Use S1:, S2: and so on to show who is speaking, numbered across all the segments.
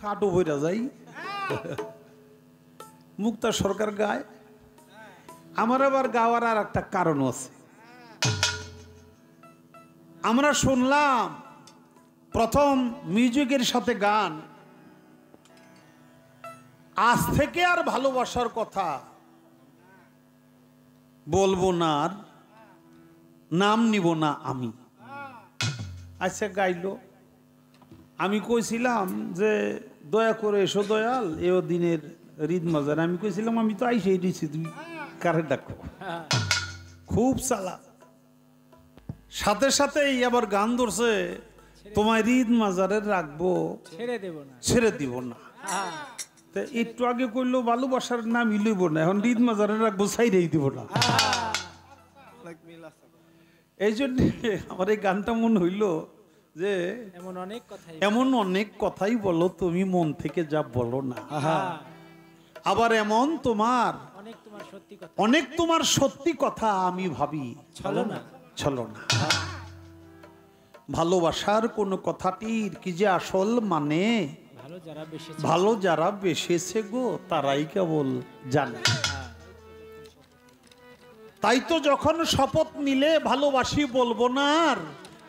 S1: হাঁটু ভরে যাই। মুক্তা সরকার গায়। আমার আবার গাওয়ার আর একটা কারণ আছে। আমরা শুনলাম প্রথম মিউজিকের সাথে গান, আজ থেকে আর ভালোবাসার কথা বলবো না, আর নাম নিব না আমি। আচ্ছা গাইলো, আমি কইছিলাম যে দয়া করে এসো দয়াল এও দিনের রিদ মজার। আমি কইছিলাম আমি তো আইসেই দিছি, তুমি কারে ডাকো। খুব চালা, সাথে সাথেই আবার গান ধরছে, তোমায় রিদ মাজারের রাখবো, ছেড়ে দিব না। একটু আগে কইলো ভালোবাসার নাম লইব না, এখন রিদ মাজারের রাখবো, ছাইরেই দিব না। এই জন্য আমার এই গানটা মনে হইলো যে এমন অনেক কথাই বলো তুমি মন থেকে যা বলো না, আবার এমন তোমার অনেক তোমার সত্যি কথা আমি ভাবি চলো না। ভালোবাসার কোন কথাটির কি যে আসল মানে, ভালো যারা বেসেছে গো তারাই কেবল জানে। তাই তো যখন শপথ নিলে ভালোবাসি বলবো না, আর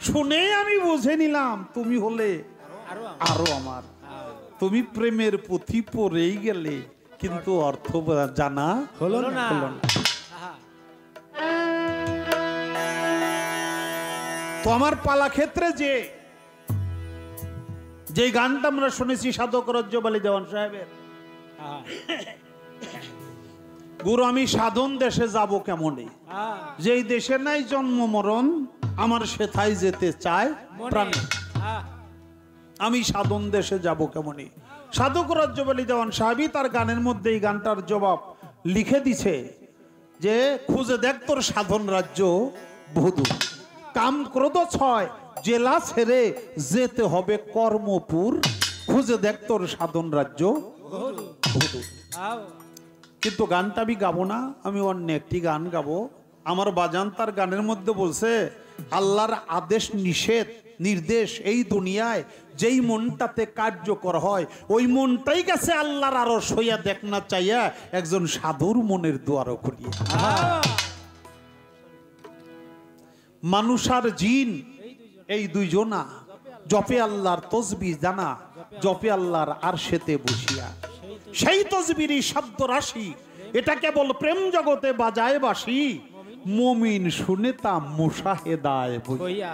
S1: শুনে আমি বুঝে নিলাম তুমি হলে আরো আমার। তুমি প্রেমের পুঁথি পড়েই গেলে কিন্তু অর্থ জানা হলো না। তো আমার পালা ক্ষেত্রে যে গানটা আমরা শুনেছি সাধক রজ্জব আলী দেওয়ান সাহেবের, গুরু আমি সাধন দেশে যাব কেমনে, যেই দেশে নাই জন্ম মরণ আমার সেথায় যেতে চায় প্রাণে। আমি সাধন দেশে যাব কেমনে। সাধক রজ্জব আলী দেওয়ান সাহেবই তার গানের মধ্যে এই গানটার জবাব লিখে দিছে যে খুঁজে দেখ তোর সাধন রাজ্য বধূ, কাম ক্রোধ ছয় জেলা ছেড়ে যেতে হবে কর্মপুর, খুঁজে দেখ তোর সাধন রাজ্য বধূ। কিন্তু গানটা আমি গাবো না, আমি অন্য একটি গান গাবো। আমার বাজান তার গানের মধ্যে বলছে আল্লাহর আদেশ নিষেধ নির্দেশ এই দুনিয়ায় যেই মনটাতে কার্যকর হয় ওই মনটাই গেছে আল্লাহর আরশ হইয়া দেখ না চাইয়া একজন সাধুর মনের দুয়ারও খুলিয়া। মানুষ আর জিন এই দুইজনা জপে আল্লাহর তসবিহ জানা, জপে আল্লাহর আরশেতে বসিয়া। সেই তসবিরই শব্দ রাশি, এটা কেবল প্রেম জগতে বাজায় বাসি, মুমিন শুনে তা মুশাহেদায় বইয়া।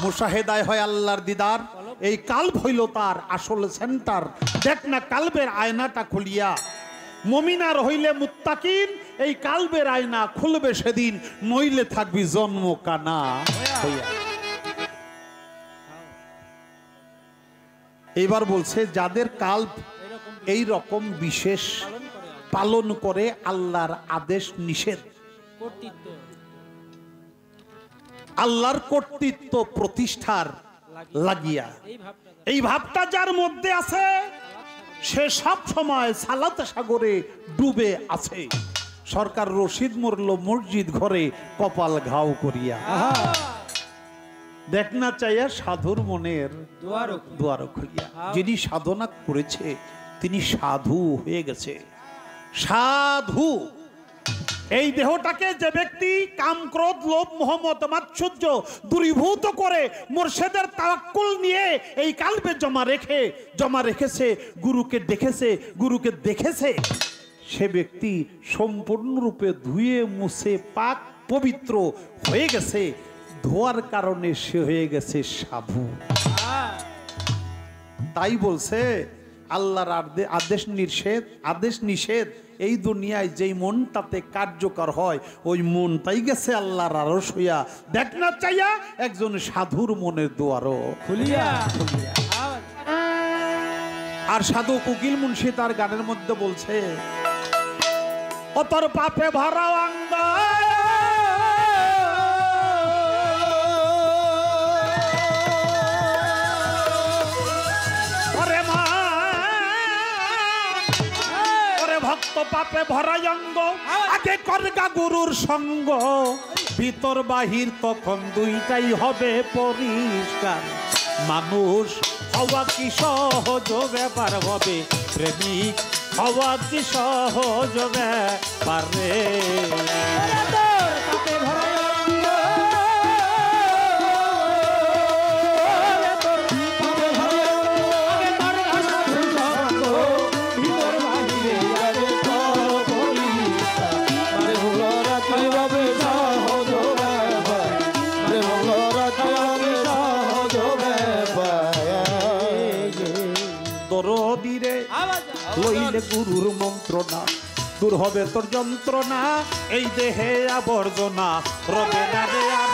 S1: মুশাহেদায় হয় আল্লাহর দিদার, এই কাল্ব হইল তার আসল সেন্টার। দেখ না কালবের আয়নাটা খুলিয়া, মুমিনার হইলে মুত্তাকিন, এই কালবের আয়না খুলবে সেদিন, নইলে থাকবি জন্ম কানা হইয়া। এবার বলছে যাদের কাল্ব এই রকম বিশেষ পালন করে আল্লাহর আদেশ নিষেধ, আল্লাহর কর্তৃত্ব প্রতিষ্ঠার লাগিয়া, এই ভাবটা যার মধ্যে আছে সে সব সময় সালাত সাগরে ডুবে আছে। সরকার রশিদ মরল মসজিদ ঘরে কপাল ঘাও করিয়া, দেখ না চাইয়া সাধুর মনের দুয়ার খুলিয়া। যিনি সাধনা করেছে তিনি সাধু হয়ে গেছে। সাধু এই দেহটাকে যে ব্যক্তি কাম ক্রোধ লোভ মোহ মদ মাৎসর্য দূরীভূত করে মুর্শিদের তাওয়াক্কুল নিয়ে এই কালবে জমা রেখেছে, গুরুকে দেখেছে, সে ব্যক্তি সম্পূর্ণরূপে ধুয়ে মুছে পাক পবিত্র হয়ে গেছে। ধোয়ার কারণে সে হয়ে গেছে সাধু। তাই বলছে আল্লাহর আদেশ নিষেধ এই দুনিয়ায় যেই মনটাতে কার্যকর হয় ওই মনটাই গেছে আল্লাহর আরশ হইয়া, দেখ না চাইয়া একজন সাধুর মনের দুয়ারও খুলিয়া। আর সাধু কোকিল মুন্সি তার গানের মধ্যে বলছে ও তোর পাপে ভরা অঙ্গ ভক্ত পাপে ভরা অঙ্গ আগে করগা গুরুর সঙ্গ, ভিতর বাহির তখন দুইটাই হবে পরিষ্কার। মানুষ হওয়া কি সহজ ব্যাপার হবে, প্রেমিক হওয়া কি সহজ ব্যাপার রে। দরদিরে লইলে গুরুর মন্ত্রণা, দূর হবে তোর যন্ত্রণা, এই দেহে আবর্জনা রবে না রে আর।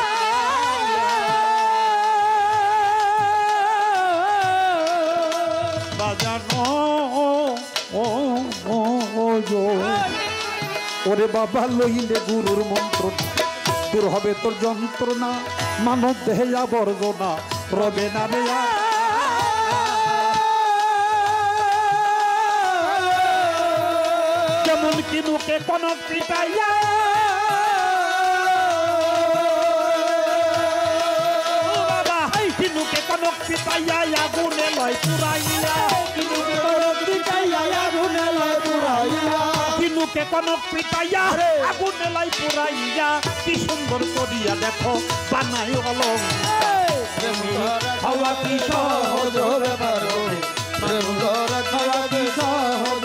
S1: বাজানো ওরে বাবা লইলে গুরুর মন্ত্রণা, দূর হবে তোর যন্ত্রণা, মানব দেহে আবর্জনা রবে না রে আর। যেমন কিনুকে কোন পিটাইয়া বাবা, কিনুকে কোন পিটাইয়া আগুনে লয় পুরাইয়া, কিনুকে কোন পিটাইয়া আগুনে লয় পুরাইয়া, কিনুকে কোন পিটাইয়া আগুনে লয় পুরাইয়া, কি সুন্দর করিয়া দেখো বানাই অলংকার, হওয়া কি সহজ ব্যাপার হবে, প্রেম করা হওয়া কি সহজ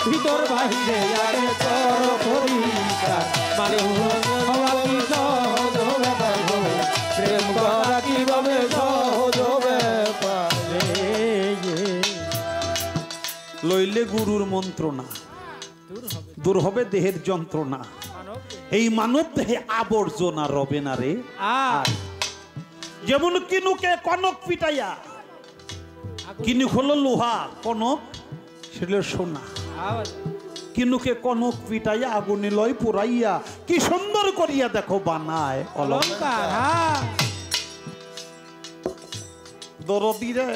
S1: ভিতর বাহিরে আরে তোর পরিষ্কার, মানে হওয়া কি সহজ ব্যাপার হবে, প্রেম করা কিভাবে সহজ ব্যাপার। লইলে গুরুর মন্ত্রণা, দূর হবে দেহের যন্ত্রণা, এই মানব দেহে আবর্জনা রবে না রে। যেমন কিনুকে কনক পিটাইয়া, কিনুক হলো লোহা, কনক সেটা সোনা, কিনুকে কনক পিটাইয়া আগুনে লয় পুরাইয়া, কি সুন্দর করিয়া দেখো বানায় অলংকার। দরদিরে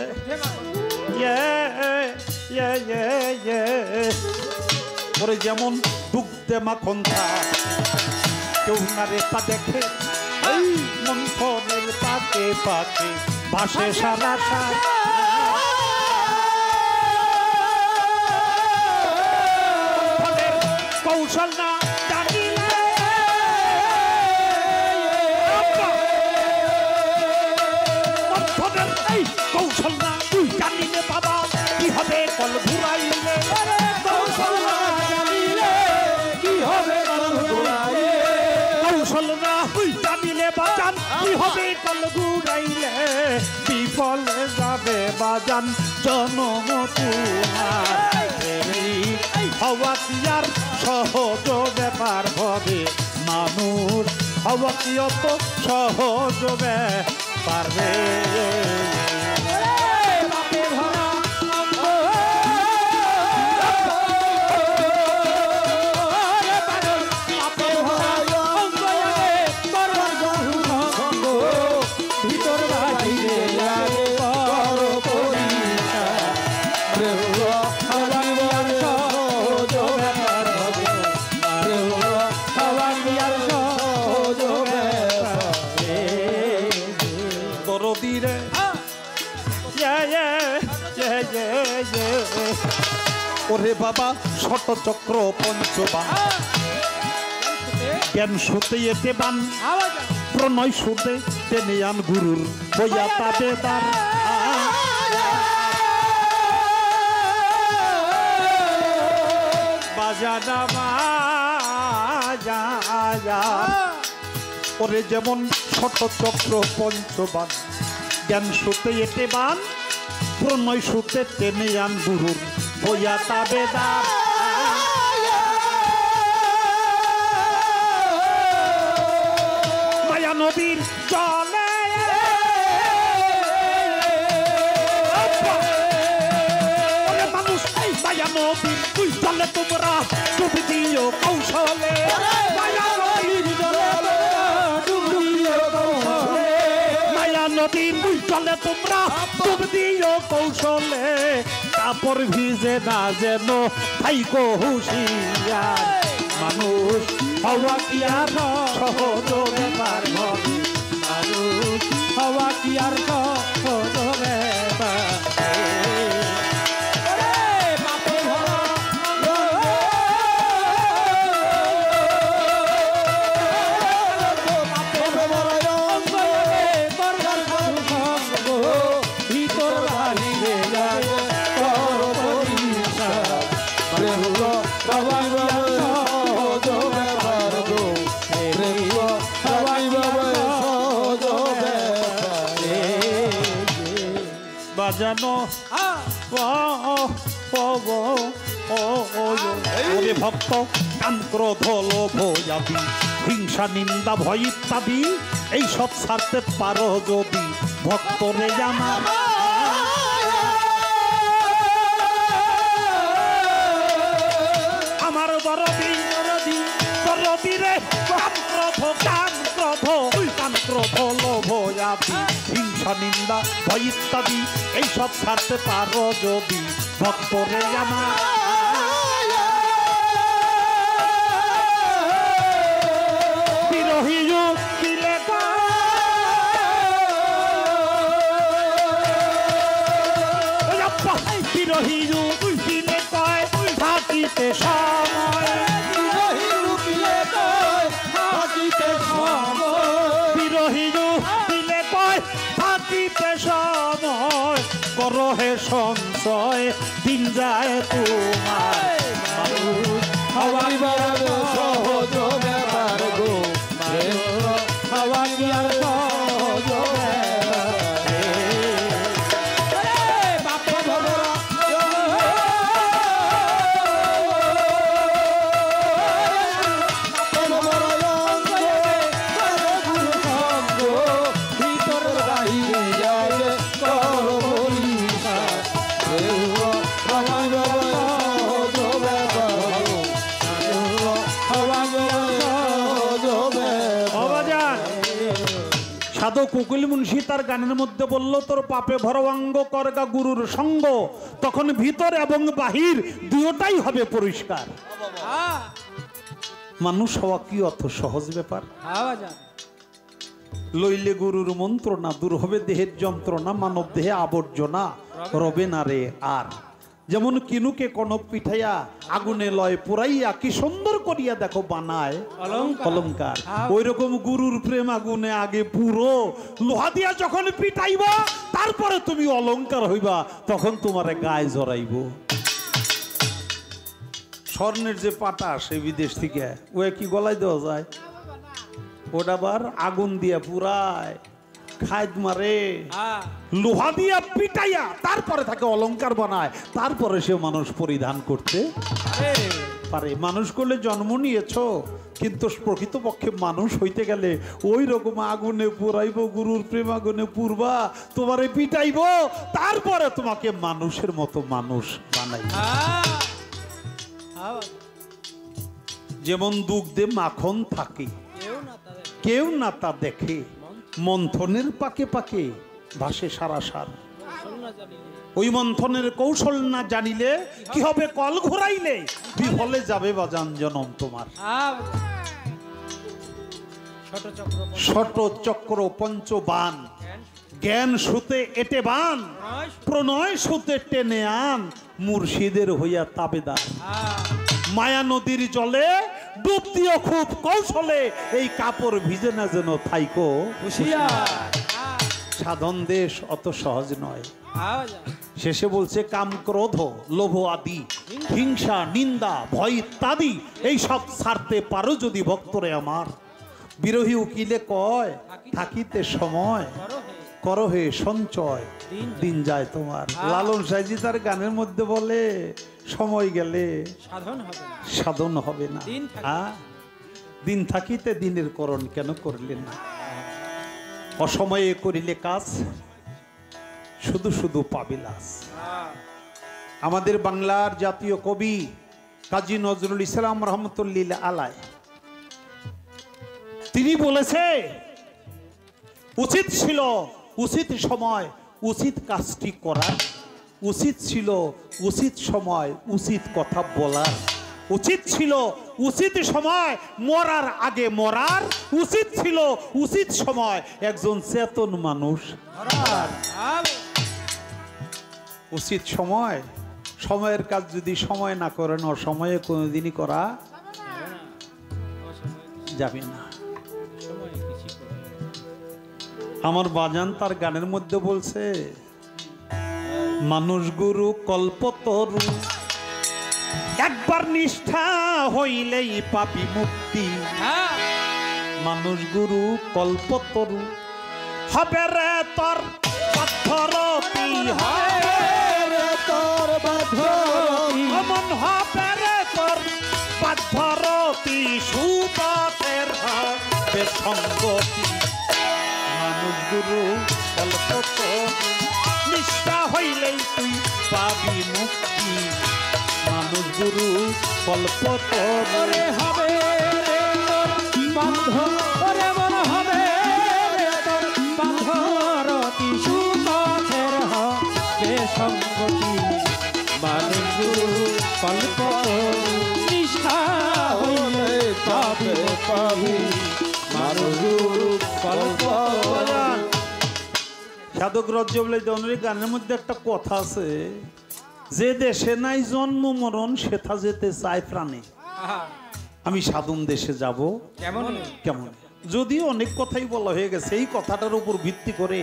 S1: ওরে যেমন দুগ্ধে মাখন কেউ না রেতা দেখে, মন্থনের পাকে পাকে ভাসে সারা সারা, কৌশল না জানিলে কৌশল না তুই জানিলে বাবা কি হবে কল ঘুরাইলে, কৌশল না জানিলে কি হবে কল ঘুরাইলে, কৌশল না তুই জানিলে বাজান কি হবে কল ঘুরাইলে, বিফলে যাবে বাজান জনম তোমার, হওয়া কি আর সহজ ব্যাপার হবে, মানুষ হওয়া কি অত সহজ ব্যাপার রে। ভিতর বাহিরে দরদিরে ওরে বাবা শতচক্র পঞ্চবান, জ্ঞান সুতে এতে বান, প্রণয় সুতে টেনে আন গুরুর বইয়া তাবে দার, বাজানা বাজা ওরে যেমন শতচক্র পঞ্চবান, জ্ঞান সুতে এতে বান, প্রণয় সুতে টেনে আন গুরুর বইয়া তাবে দার, মায়া নদীর জলে মানুষ মায়া নদীর তুই জলে তোমরা ডুবি দিও কৌশলে, মায়া নদীর জলে ডুবি দিও কৌশলে, মায়া নদীর তুই জলে তোমরা ডুবি দিও কৌশলে, কাপড় ভিজে না যেন থাইকো হুঁশিয়ার মানুষ হওয়া কি আর সহজ ব্যাপার মানুষ হওয়া কি আর সহজ ব্যাপার বাজানো ওরে ভক্ত কাম ক্রোধ লোভ যাবি হিংসা নিন্দা ভয় ইত্যাদি এই সব ছাড়তে পারো যদি ভক্তরে জানা আমার বরদি রে কাম ক্রোধ লোভ যাবি হিংসা নিন্দা ভয় ইত্যাদি এই সব ছাড়তে পারো যদি ভক্তরে জানা বিরোহী দিলে বিরোহী দিলে কয় থাকিতে সময় বিরোহী দিলে কয় থাকিতে সময় করো হে সঞ্চয় দিন যায় তোমার হওয়াই সহজ ব্যাপার গো হওয়াই সহজ সাধক উকিল মুন্সি তার গানের মধ্যে বলল তোর পাপে ভরবাঙ্গ করগা গুরুর সঙ্গ তখন ভিতর এবং বাহির দুটোটাই হবে পরিষ্কার মানুষ হওয়া কি অত সহজ ব্যাপার লইলে গুরুর মন্ত্রণা দূর হবে দেহের যন্ত্রণা মানব দেহে আবর্জনা রবে না রে আর যেমন কিনুকে কনক পিঠাইয়া আগুনে লয় পুরাইয়া কি সুন্দর করিয়া দেখো বানায় অলংকার ওই রকম গুরুর প্রেম আগুনে আগে পুরো লোহা দিয়া যখন পিঠাইবা তারপরে তুমি অলংকার হইবা তখন তোমারে গায়ে জড়াইব স্বর্ণের যে পাটা আসে বিদেশ থেকে ও কি গলায় দেওয়া যায় ওটা আবার আগুন দিয়া পুরায় খাইদ মারে লোহা দিয়া পিটাইয়া তারপরে তাকে অলংকার বানায় তারপরে সে মানুষ পরিধান করতে পারে মানুষ করলে জন্ম নিয়েছো কিন্তু প্রকৃতপক্ষে মানুষ হইতে গেলে ওই রকম আগুনে পুরাইব গুরুর প্রেম আগুনে পুরবা তোমারে পিটাইব তারপরে তোমাকে মানুষের মতো মানুষ বানাইব যেমন দুগ্ধে মাখন থাকে কেউ না তা দেখে মন্থনের পাকে পাকে ভাসে সারাসার ওই মন্থনের কৌশল না জানিলে কি হবে কল ঘোরাইলে বিফলে যাবে বাজান জনম তোমার ষট চক্র পঞ্চবান জ্ঞান সুতে এটে বান প্রণয় সুতে টেনে আন মুর্শিদের হইয়া তাবেদার মায়া নদীর জলে ডুব দিও খুব কৌশলে এই কাপড় ভিজে না যেন থাইকো সাধন দেশ অত সহজ নয় শেষে বলছে কাম ক্রোধ লোভ আদি হিংসা নিন্দা ভয় ইত্যাদি এই সব ছাড়তে পারো যদি ভক্তরে আমার বিরোহী উকিলে কয় থাকিতে সময় করো হে সঞ্চয় দিন যায় তোমার লালন সাইজি তার গানের মধ্যে বলে সময় গেলে সাধন হবে না দিন থাকিতে দিনের করণ কেন করলেন না অসময়ে করিলে কাজ শুধু শুধু পাবিলাস আমাদের বাংলার জাতীয় কবি কাজী নজরুল ইসলাম রহমতুল্লাহ আলাই তিনি বলেছে উচিত ছিল উচিত সময় উচিত কাজটি করা উচিত ছিল উচিত সময় উচিত কথা বলার, উচিত ছিল উচিত সময় মরার আগে মরার, উচিত ছিল উচিত সময় একজন চেতন মানুষ। উচিত সময়, সময়ের কাজ যদি সময় না করেন অসময়ে কোনোদিনই করা যাবে না। আমার বাজান তার গানের মধ্যে বলছে, মানুষ গুরু কল্পতরু, একবার নিষ্ঠা হইলেই পাপি মুক্তি। মানুষ গুরু কল্পতরু, হবে রে তোর পাথরতি, হবে রে তোর বাঁধরতি, অমন হবে রে তোর পাথরতি, সুপথের হবে সঙ্গতি। মানুষ গুরু কল্পতরু, নিষ্ঠা হইলেই তুই পাবি মুক্তি। মানুষ গুরু কল্পতরু, হবে রে তোর বাঁধরে, মন হবে রে তোর বাঁধরতি, সুপথের হবে সঙ্গতি। মানুষ গুরু কল্পতরু, নিষ্ঠা হইলে পাবে পাবি। মানুষ গুরু কল্পতরু। সাধক রজ্জবলী গানের মধ্যে একটা কথা আছে, যে দেশে নাই জন্ম মরণ সেথা যেতে চায় প্রাণে। আমি সাধন দেশে যাব কেমন? যদিও অনেক কথাই বলা হয়ে গেছে, এই কথাটার উপর ভিত্তি করে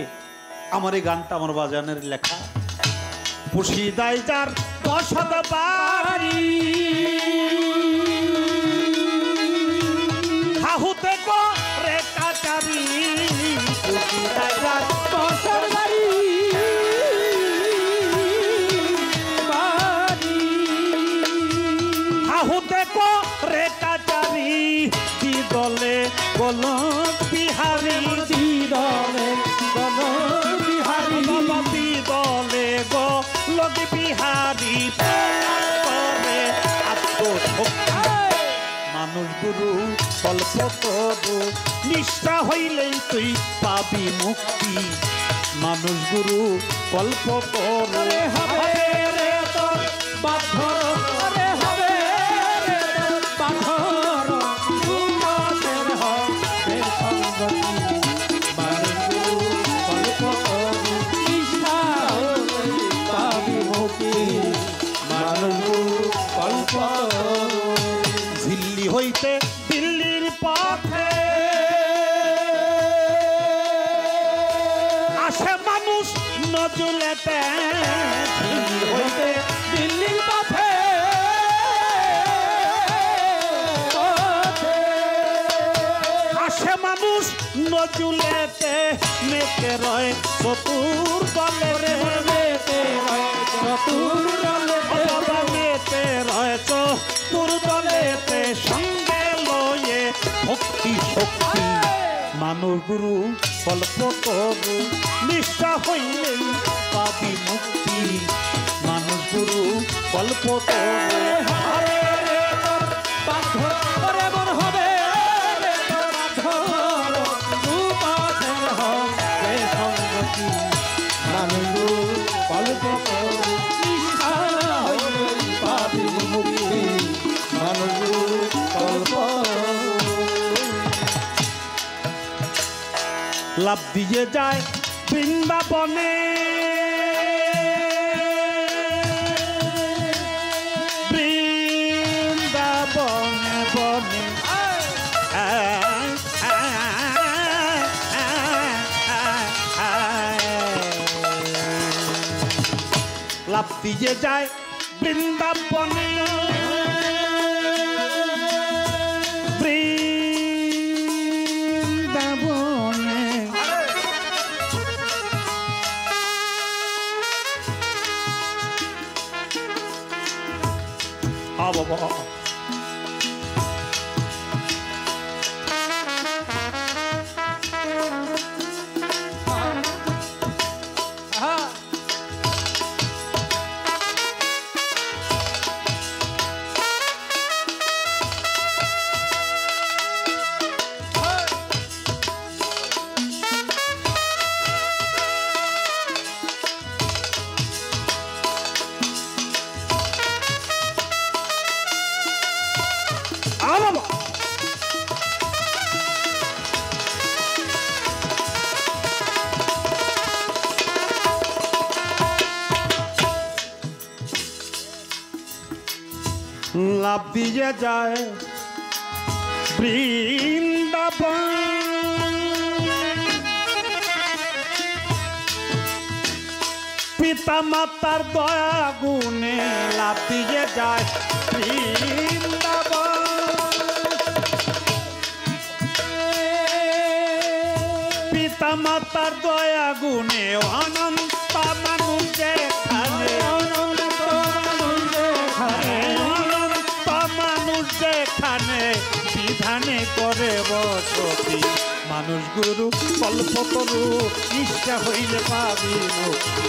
S1: আমার এই গানটা আমার বাজানের লেখা। পুষিদাই যার বসত বাড়ি, হাহুতে করে কাটারি, পুষিদাই যার বসত বাড়ি, হাহুতে করে কাটারি, দি দলে গোলক বিহারি, দি দলে গোলক বিহারি, দি দলে গোলক বিহারি, করে আত্মশক্তি। মানুষ গুরু কল্পতরু, নিষ্ঠা হইলেই তুই পাবি মুক্তি। মানুষ গুরু কল্পতরু, হবে রে তোর বাঁধর, হবে রে তোর বাঁধর, সুপথের হবে সঙ্গতি। মানুষ গুরু কল্পতরু, নিষ্ঠা হইলেই পাবি মুক্তি। মানুষ গুরু কল্পতরু। ঝিল্লি হইতে দিল্লির পথে আসে মানুষ নজুলেতে, ঝিল্লি হইতে দিল্লির পথে আসে মানুষ নজুলেতে, মেতে রয় চতুর দলে রে, মেতে রয় চতুর দলে, মেতে রয় চতুর দলেতে, সঙ্গে লয়ে ভক্তি শক্তি। মানুষ গুরু কল্পতরু, নিষ্ঠা হইলেই পাবি মুক্তি। মানুষ গুরু কল্পতরু, হবে রে তোর বাঁধর, মন হবে রে তোর বাঁধর, সুপথের হবে সঙ্গতি। মানুষ গুরু কল্পতরু, নিষ্ঠা হইলেই পাবি মুক্তি। মানুষ গুরু কল্পতরু। লাভ দিয়ে যায় বৃন্দাবনে, বৃন্দাবনে বনে, লাভ দিয়ে যায় বৃন্দাবনে, বৃন্দাবনে। বাবা লাভ দিয়ে যায় বৃন্দাবন, পিতা মাতার দয়া গুণে লাভ দিয়ে যায় বৃন্দাবন। পিতা মাতার দয়া গুণে অনন্ত মানুষ যেখানে, যেখানে বিধানে করে বসতি, মানুষ গুরু কল্পতরু নিষ্ঠা হইলে পাবি মুক্তি,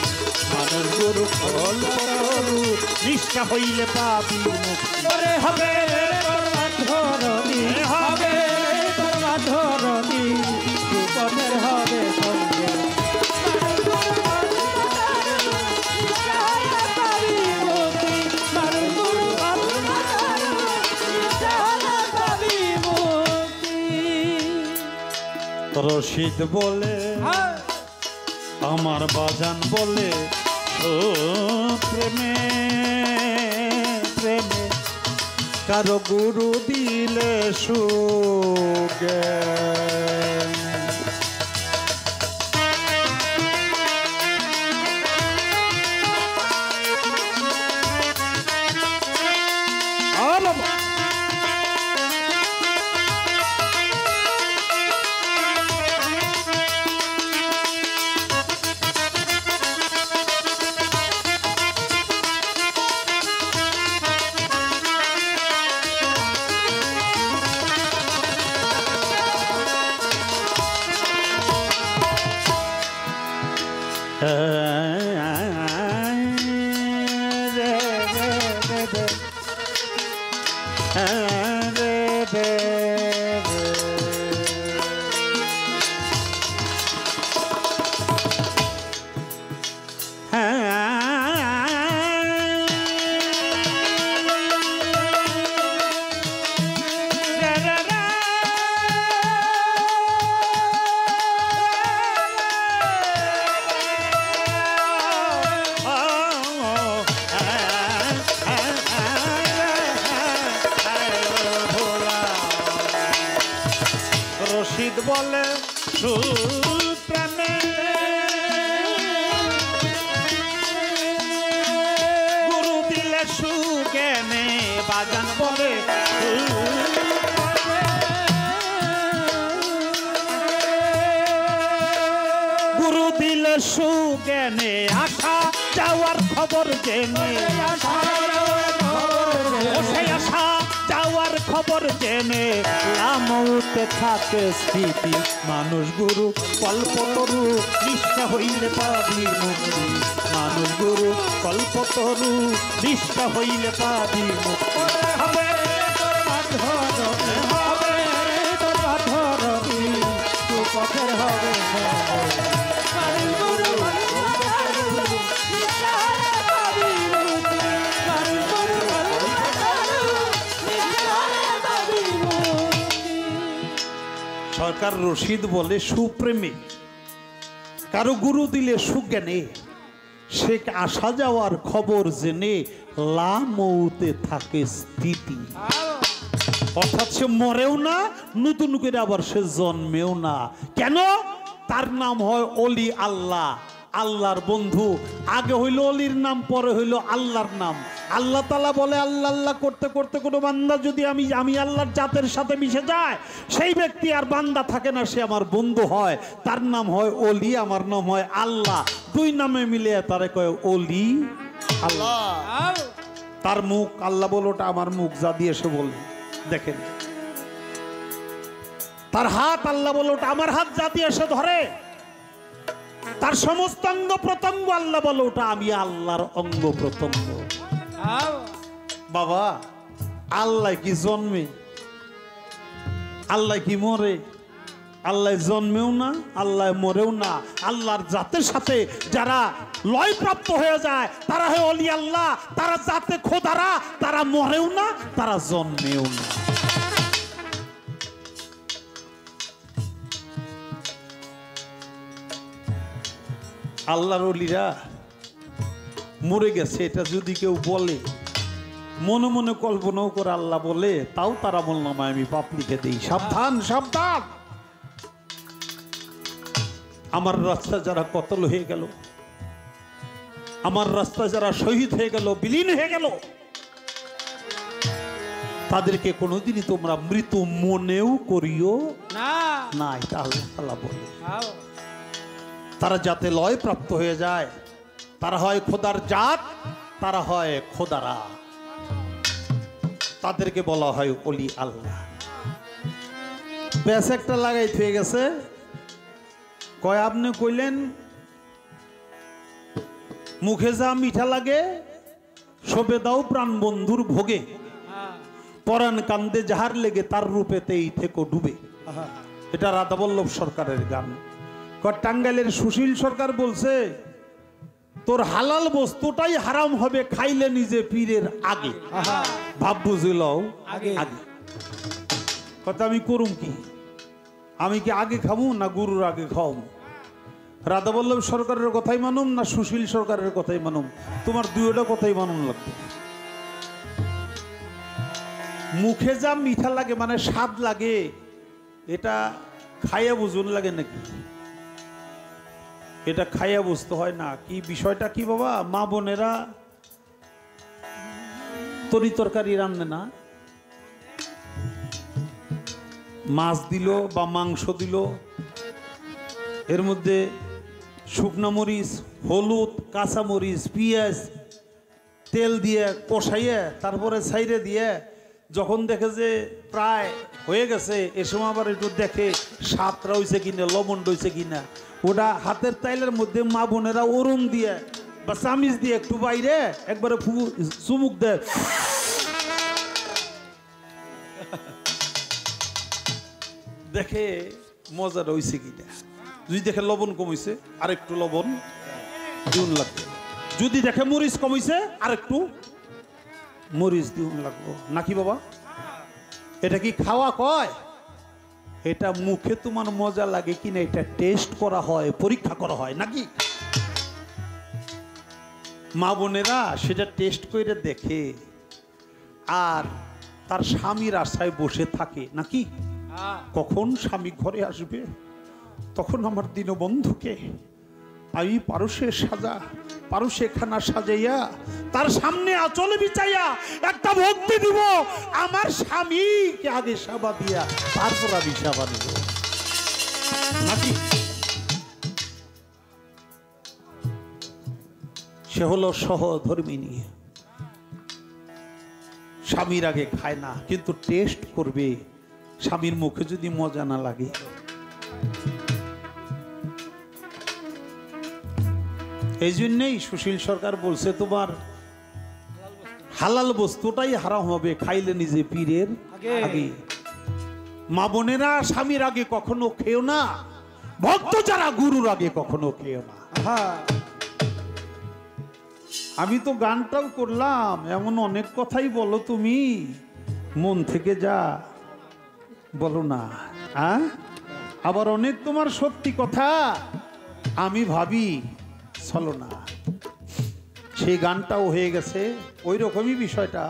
S1: মানুষ গুরু কল্পতরু নিষ্ঠা হইলে পাবি মুক্তি। হবে ধরণী, হবে ধরণী, রূপমের হবে সঙ্গে, রশিদ বলে আমার বাজান বলে ও প্রেমে প্রেমে কারো গুরু দিলে সুজ্ঞান। রশিদ বলে প্রেমে গুরু দিলে সুজ্ঞানে, বাজান বলে গুরু দিলে সুজ্ঞানে, আশা যাওয়ার খবর জেনে, আশা যাওয়ার খবর জেনে লামতে থাকে স্থিতি, মানুষ গুরু কল্পতরু নিষ্ঠা হইলে পাবি মুক্তি, মানুষ গুরু কল্পতরু নিষ্ঠা হইলে পাবি মুক্তি। হবে পথের হবে সরকার। রশিদ বলে সুপ্রেমী কারো গুরু দিলে সুজ্ঞানে, সে আসা যাওয়ার খবর জেনে লামতে থাকে স্থিতি, অর্থাৎ সে মরেও না, নতুন করে আবার সে জন্মেও না। কেন? তার নাম হয় অলি আল্লাহ, আল্লাহর বন্ধু। আগে হইল অলির নাম, পরে হইল আল্লাহর নাম। আল্লাহ তাআলা বলে আল্লাহ আল্লাহ করতে করতে কোনো বান্দা যদি আমি আল্লাহর জাতের সাথে মিশে যায়, সেই ব্যক্তি আর বান্দা থাকে না, সে আমার বন্ধু হয়, তার নাম হয় অলি, আমার নাম হয় আল্লাহ। দুই নামে মিলে তারে কয় অলি আল্লাহ। তার মুখ আল্লাহ বলে ওটা আমার মুখ, যা দিয়ে সে বলে দেখেন। তার হাত আল্লাহ বলে ওটা আমার হাত, যা দিয়ে সে ধরে। তার সমস্ত অঙ্গ প্রত্যঙ্গ আল্লাহ বলে ওটা আমি আল্লাহর অঙ্গ প্রত্যঙ্গ। বাবা, আল্লাহ কি জন্মে? আল্লাহ কি মরে? আল্লাহ জন্মেও না, আল্লাহ মরেও না। আল্লাহর জাতের সাথে যারা লয় প্রাপ্ত হয়ে যায় তারা হয় অলি আল্লাহ। তারা জাতে খোদারা, তারা মরেও না, তারা জন্মেও না। আল্লাহর ওলিরা মরে গেছে এটা যদি কেউ বলে, মনে মনে কল্পনাও করে আল্লাহ বলে, তাও তারা বললাম আমি পাপ লিখে দিই। সাবধান সাবধান। আমার রাস্তা যারা কতল হয়ে গেল, আমার রাস্তা যারা শহীদ হয়ে গেল, বিলীন হয়ে গেল, তাদেরকে কোনোদিনই তোমরা মৃত মনেও করিও না। এটা আল্লাহ বলে। তারা যাতে লয় প্রাপ্ত হয়ে যায়, তারা হয় খোদার জাত, তারা হয় খোদারা, তাদেরকে বলা হয় ওলি আল্লাহ। প্যাস একটা লাগাই হয়ে গেছে, কয় আপনি কইলেন মুখে যা মিঠা লাগে সবে দাও প্রাণ বন্ধুর ভোগে, পরাণ কান্দে যাহার লেগে তার রূপেতেই থেকো ডুবে। এটা রাধাবল্লভ সরকারের গান। টাঙ্গাইলের সুশীল সরকার বলছে তোর হালাল বস্তুটাই হারাম হবে খাইলে নিজে পীরের আগে। ভাব বুঝিল আগে কথা আমি করুম কি? আমি কি আগে খাবো না গুরুর আগে খাওয়াবো? রাধাবল্লভ সরকারের কথাই মানুম না সুশীল সরকারের কথাই মানুম? তোমার দুইটা কথাই মানুন লাগবে। মুখে যা মিঠা লাগে মানে স্বাদ লাগে, এটা খাইয়া বুঝুন লাগে নাকি? এটা খাইয়া বুঝতে হয় না। কি বিষয়টা কি বাবা? মা বোনেরা তরি তরকারি রান্নে না, মাছ দিল বা মাংস দিল, এর মধ্যে শুকনা মরিচ, হলুদ, কাঁচা মরিচ, পেঁয়াজ, তেল দিয়ে কষাইয়ে তারপরে ছাইরে দিয়ে যখন দেখে যে প্রায় হয়ে গেছে, এ সময় আবার একটু দেখে স্বাদটা হয়েছে কিনা, লবণ হয়েছে কিনা, ওটা হাতের তাইলের মধ্যে মা বোনেরা ওরম দিয়ে বা চামিচ দিয়ে একটু বাইরে একবারে চুমুক দেয়, দেখে মজা রয়েছে কিনা। যদি দেখে লবণ কমিছে আর একটু লবণ দিউন লাগবে, যদি দেখে মরিচ কমিছে আর একটু মরিচ দিউন লাগবো নাকি বাবা? এটা কি খাওয়া কয়? এটা মুখে তোমার মজা লাগে কিনা এটা টেস্ট করা হয়, পরীক্ষা করা হয় নাকি? মা বোনেরা সেটা টেস্ট করে দেখে আর তার স্বামীর আশায় বসে থাকে নাকি? কখন স্বামী ঘরে আসবে, তখন আমার দীনবন্ধুকে আমি পারুষে সাজা, পারুষে খানা সাজাইয়া তার সামনে আঁচলে বিছাইয়া একটা ভক্তি দিব, আমার স্বামীকে আগে সাবা দিয়া তারপর আমি সাবা নিব নাকি? সে হলো সহধর্মিনী, স্বামীর আগে খায় না, কিন্তু টেস্ট করবে স্বামীর মুখে যদি মজা না লাগে। এই জন্যই সুশীল সরকার বলছে তোমার হালাল বস্তুটাই হারাম হবে খাইলে নিজে পীরের আগে। মা বোনেরা স্বামীর আগে কখনো খেও না, ভক্ত যারা গুরুর আগে কখনো খেও না। আমি তো গানটাও করলাম, এমন অনেক কথাই বলো তুমি, মন থেকে যা বলো না, আবার অনেক তোমার সত্যি কথা আমি ভাবি চলো না। সেই গানটাও হয়ে গেছে, ওই রকমই বিষয়টা।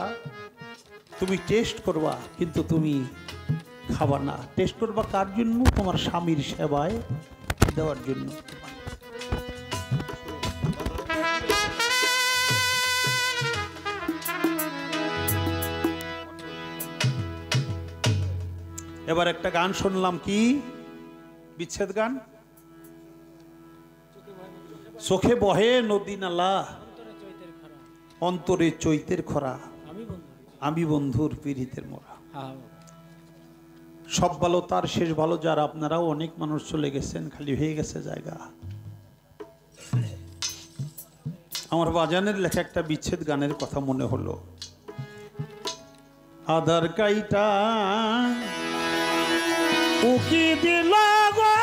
S1: তুমি টেস্ট করবা কিন্তু তুমি খাবা না। টেস্ট করবা কার জন্য? তোমার স্বামীর সেবায় দেওয়ার জন্য। এবার একটা গান শুনলাম, কি বিচ্ছেদ গান? চোখে বহে নদী নালা, অন্তরে চৈতের খরা, আমি বন্ধুর পীড়িতের মোরা। সব ভালো তার শেষ ভালো যার। আপনারাও অনেক মানুষ চলে গেছেন, খালি হয়ে গেছে জায়গা। আমার বাজানের লেখা একটা বিচ্ছেদ গানের কথা মনে হলো। আধার কাইটা উকি দিল গো,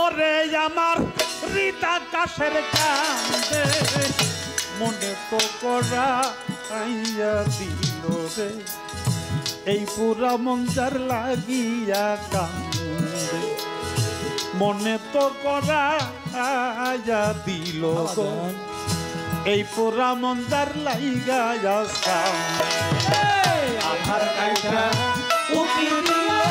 S1: ওরে আমার হৃদাকাশের কান্দে, মনে তো করা আইয়া দিল রে, এই পুরা মঞ্জার লাগিয়া কান্দে মনে তো করা দিল গো এই পুরা মঞ্জার লাইগা
S2: আধার কাইটা উকি দিয়া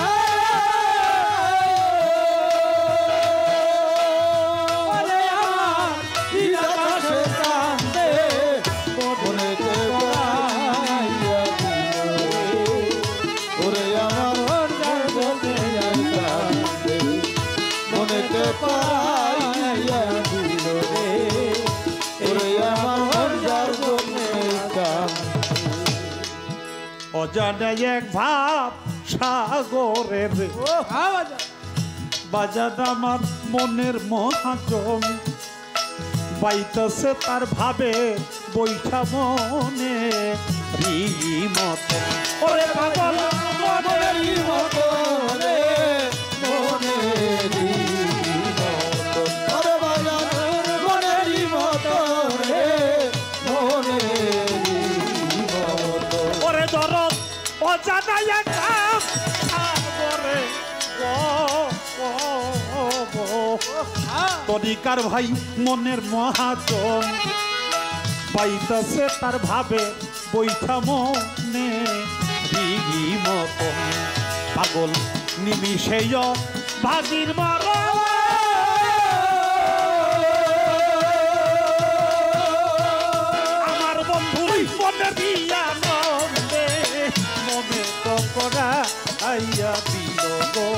S2: ওরে আমার দিলা কাছে কান্দে মনে তে পাইয়া ওরে আমার কান্দে কান্দে মনে তে পাইয়া দিল রে ওরে আমার কান্দে
S1: অজানা এক ভাব সাগরের বাজার আমার মনের মহাজন বাইতেছে তার ভাবে বৈঠা মনে মত ওরে পাগল
S2: মনের মতো রে মনের মতো ওরে বাজার মনের মতো রে মনের মতো
S1: ওরে দরদ অজানা এক ভাব সাগরে তরিকার ভাই মনের মহাজন পাইতেছে তার ভাবে বৈঠা মনে মতন পাগল নিমিষেই ভাগির মার আমার বন্ধু মনে দিয়া নন্দে মনে তো করা আইয়া দিল গো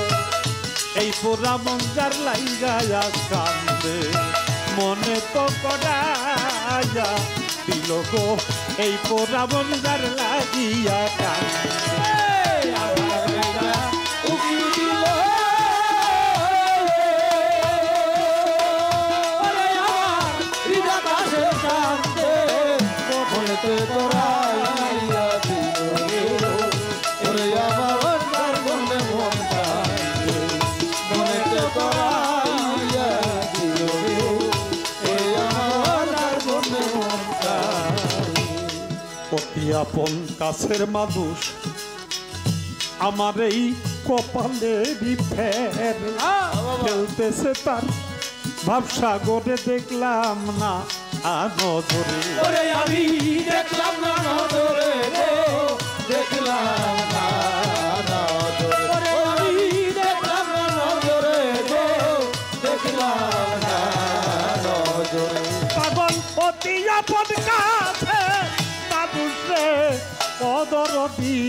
S1: এই পুরা মঞ্জার লাইগা কান্দে মনে তো করাইয়া দিল গো এই পুরা মঞ্জার লাগিয়া কান্দে
S2: উকি দিল ওরে আমার দিলা কাছে কান্দে মনে তে পাইয়া দিল রে ওরে আমার কান্দে মন কান্দে মনে তে পাইয়া দিল রে ওরে আমার কান্দে মন কান্দে
S1: অতি আপন কাছের মানুষ আমার এই কপালেরই ফের খেলতেছে তার ভাবসাগরে দেখলাম না নজরে
S2: ওরে আমি দেখলাম না নজরে রে দেখলাম না নজরে ওরে আমি দেখলাম না নজরে রে দেখলাম না নজরে
S1: পাগল অতি আপন কাছে মানুষে অদরদি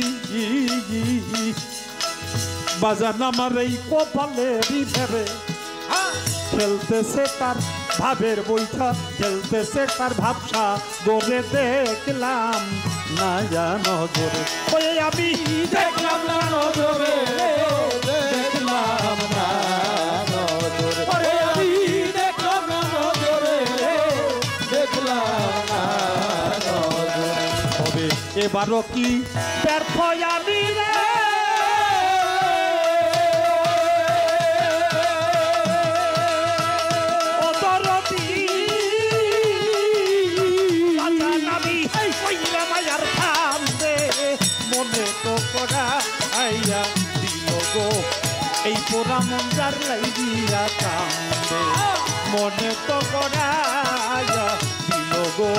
S1: বাজান আমার এই কপালেরই ভেবে খেলতেছে তার ভাবের বৈঠা খেলতেছে তার ভাবসা গড়ে দেখলাম না নজরে ওই আমি
S2: দেখলাম না নজরে রে দেখলাম না নজরে ওরে আমি দেখলাম না নজরে রে দেখলাম না নজরে
S1: হবে এবারও কি ব্যর্থ আমি রে মনে তো করা আইয়া দিল গো এই পোড়া মঞ্জার লাইয়া কান্দে মনে তো করা আইয়া দিল গো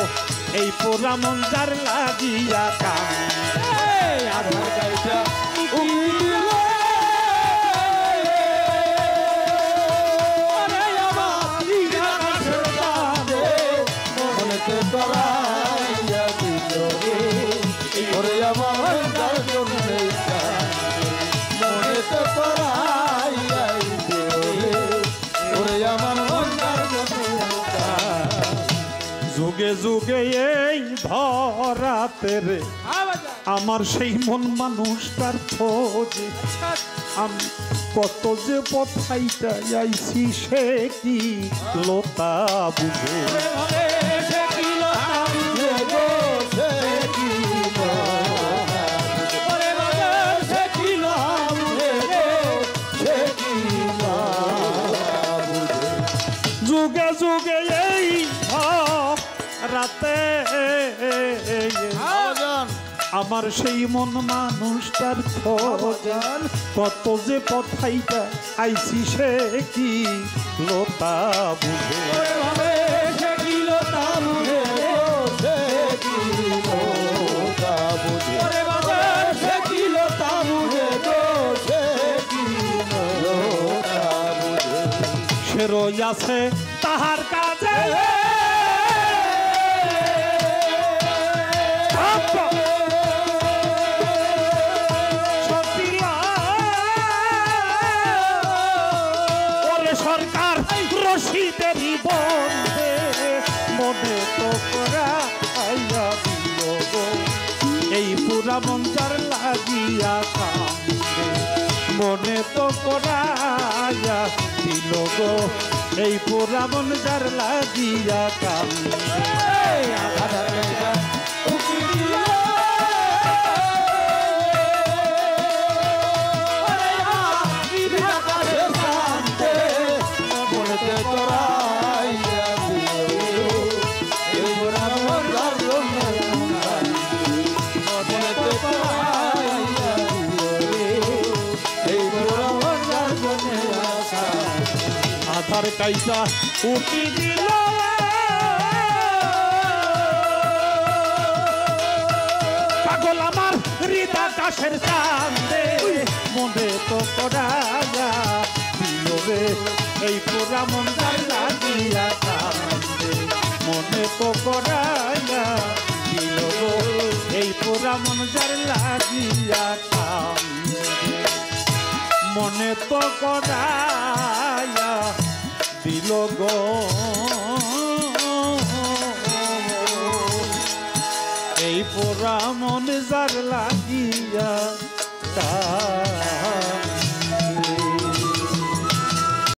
S1: এই পোড়া মঞ্জার লাগিয়া কান্দে
S2: আধার কাইটা উকি দিল ওরে আমার দিলা কাছে কান্দে মনে তে পাইয়া দিল রে ওরে আমার কান্দে মনে তে পাইয়া দিল রে ওরে আমার কান্দে
S1: যুগে যুগে এই ধরাতে রে আমার সেই মন মানুষটার খোঁজে আমি কত যে পথাইটা যাইছি সে কি লতা বুঝে
S2: সে কি লতা বুঝে গো সে কি
S1: যুগে যুগে এই রাতে আমার সেই মন মানুষটার খোঁজান কত যে পথাইটা আইছি সে কি লোতা বুঝে
S2: সে কি লোতা বুঝে সে কি লোতা বুঝে সে কি লোতা বুঝে সে কি লোতা বুঝে
S1: সে রইয়াছে তাহার কাজে সরকার রশিদেরই বন্ধে মনে তো করা আইয়া দিল গো এই পুরা মঞ্চার লাগিয়া কান্দে মনে তো করা আইয়া দিল গো এই পুরা মঞ্চার লাগিয়া কান্দে আধার কাইসা উঠি দিল পাগল আমার হৃদয় আকাশের চাঁদে মনে তো করায়া দিল রে এই পুরা মন লাগিয়া কান্দে মনে তো করায়া দিল গো এই পুরা মন লাগিয়া কান্দে মনে তো করায়া দিল গো এই পোড়া মন যার লাগি